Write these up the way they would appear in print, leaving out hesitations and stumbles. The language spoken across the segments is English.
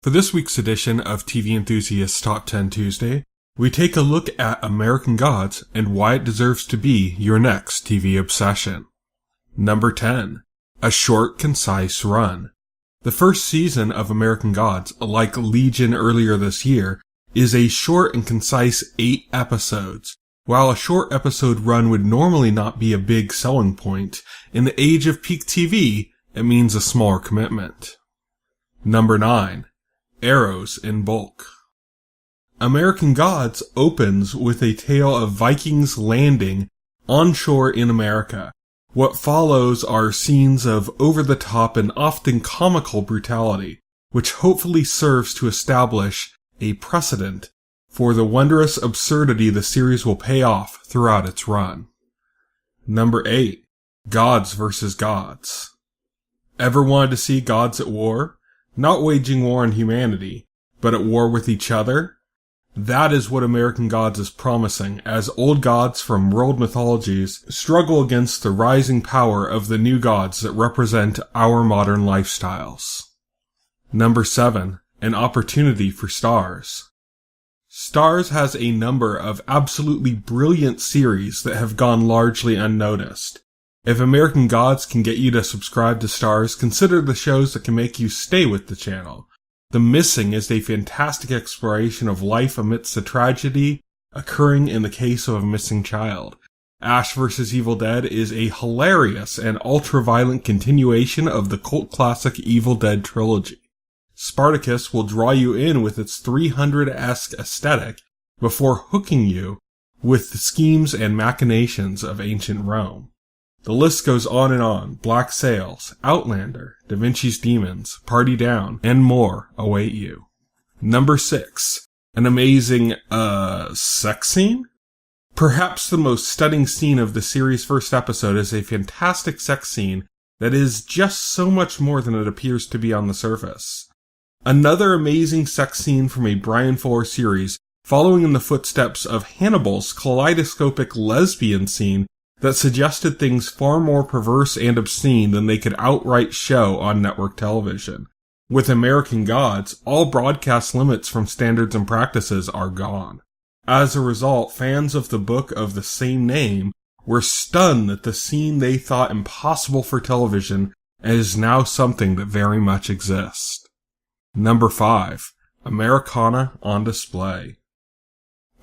For this week's edition of TV Enthusiast Top 10 Tuesday, we take a look at American Gods and why it deserves to be your next TV obsession. Number 10. A short, concise run. The first season of American Gods, like Legion earlier this year, is a short and concise 8 episodes. While a short episode run would normally not be a big selling point, in the age of peak TV, it means a smaller commitment. Number 9. Arrows in bulk. American Gods opens with a tale of Vikings landing onshore in America. What follows are scenes of over-the-top and often comical brutality, which hopefully serves to establish a precedent for the wondrous absurdity the series will pay off throughout its run. Number 8. Gods vs. Gods. Ever wanted to see gods at war? Not waging war on humanity, but at war with each other? That is what American Gods is promising, as old gods from world mythologies struggle against the rising power of the new gods that represent our modern lifestyles. Number 7. An opportunity for Starz. Starz has a number of absolutely brilliant series that have gone largely unnoticed. If American Gods can get you to subscribe to Starz, consider the shows that can make you stay with the channel. The Missing is a fantastic exploration of life amidst the tragedy occurring in the case of a missing child. Ash vs. Evil Dead is a hilarious and ultra-violent continuation of the cult classic Evil Dead trilogy. Spartacus will draw you in with its 300-esque aesthetic before hooking you with the schemes and machinations of ancient Rome. The list goes on and on. Black Sails, Outlander, Da Vinci's Demons, Party Down, and more await you. Number 6. An amazing, sex scene? Perhaps the most stunning scene of the series' first episode is a fantastic sex scene that is just so much more than it appears to be on the surface. Another amazing sex scene from a Bryan Fuller series, following in the footsteps of Hannibal's kaleidoscopic lesbian scene that suggested things far more perverse and obscene than they could outright show on network television. With American Gods, all broadcast limits from standards and practices are gone. As a result, fans of the book of the same name were stunned that the scene they thought impossible for television is now something that very much exists. Number 5. Americana on display.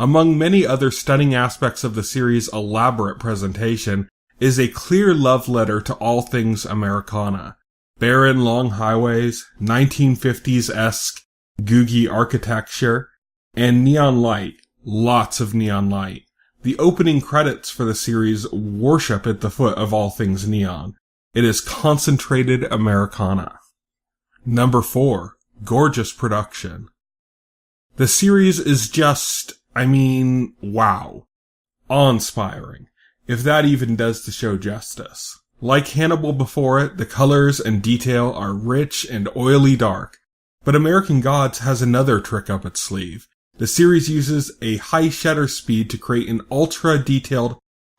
Among many other stunning aspects of the series' elaborate presentation is a clear love letter to all things Americana. Barren long highways, 1950s-esque googie architecture, and neon light. Lots of neon light. The opening credits for the series worship at the foot of all things neon. It is concentrated Americana. Number 4. Gorgeous production. The series is just, wow. Awe-inspiring, if that even does the show justice. Like Hannibal before it, the colors and detail are rich and oily dark. But American Gods has another trick up its sleeve. The series uses a high shutter speed to create an ultra-detailed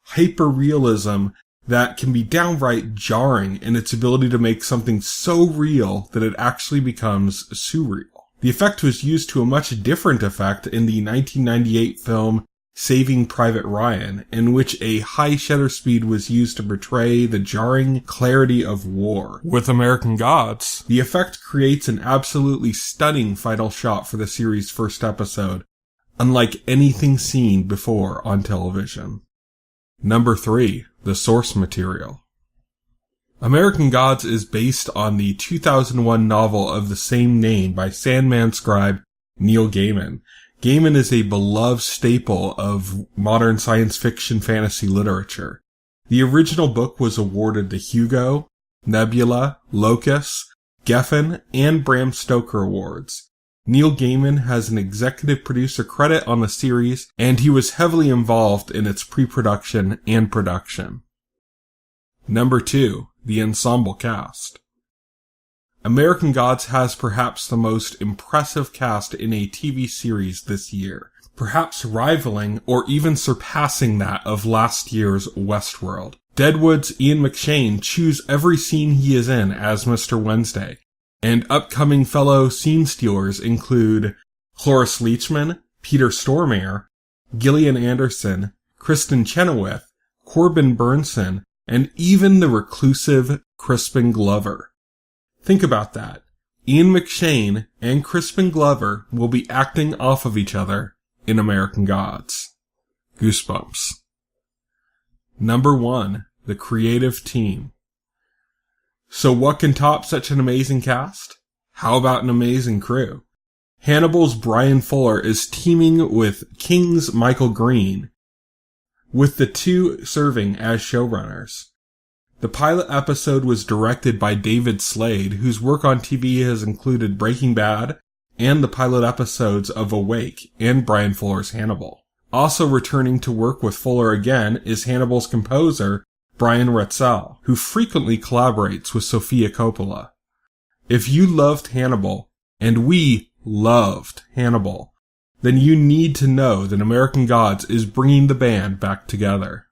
hyper-realism that can be downright jarring in its ability to make something so real that it actually becomes surreal. The effect was used to a much different effect in the 1998 film Saving Private Ryan, in which a high shutter speed was used to portray the jarring clarity of war. With American Gods, the effect creates an absolutely stunning final shot for the series' first episode, unlike anything seen before on television. Number 3. The source material. American Gods is based on the 2001 novel of the same name by Sandman scribe Neil Gaiman. Gaiman is a beloved staple of modern science fiction fantasy literature. The original book was awarded the Hugo, Nebula, Locus, Geffen, and Bram Stoker Awards. Neil Gaiman has an executive producer credit on the series, and he was heavily involved in its pre-production and production. Number 2. The ensemble cast. American Gods has perhaps the most impressive cast in a TV series this year, perhaps rivaling or even surpassing that of last year's Westworld. Deadwood's Ian McShane chews every scene he is in as Mr. Wednesday. And upcoming fellow scene stealers include Cloris Leachman, Peter Stormare, Gillian Anderson, Kristen Chenoweth, Corbin Burnson, and even the reclusive Crispin Glover. Think about that. Ian McShane and Crispin Glover will be acting off of each other in American Gods. Goosebumps. Number 1, the creative team. So what can top such an amazing cast? How about an amazing crew? Hannibal's Brian Fuller is teaming with King's Michael Green, with the two serving as showrunners. The pilot episode was directed by David Slade, whose work on TV has included Breaking Bad and the pilot episodes of Awake and Brian Fuller's Hannibal. Also returning to work with Fuller again is Hannibal's composer, Brian Retzel, who frequently collaborates with Sofia Coppola. If you loved Hannibal, and we loved Hannibal, then you need to know that American Gods is bringing the band back together.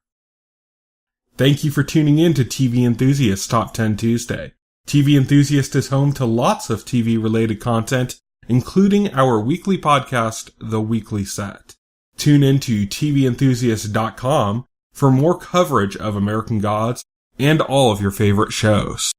Thank you for tuning in to TV Enthusiast Top 10 Tuesday. TV Enthusiast is home to lots of TV-related content, including our weekly podcast, The Weekly Set. Tune into TVEnthusiast.com for more coverage of American Gods and all of your favorite shows.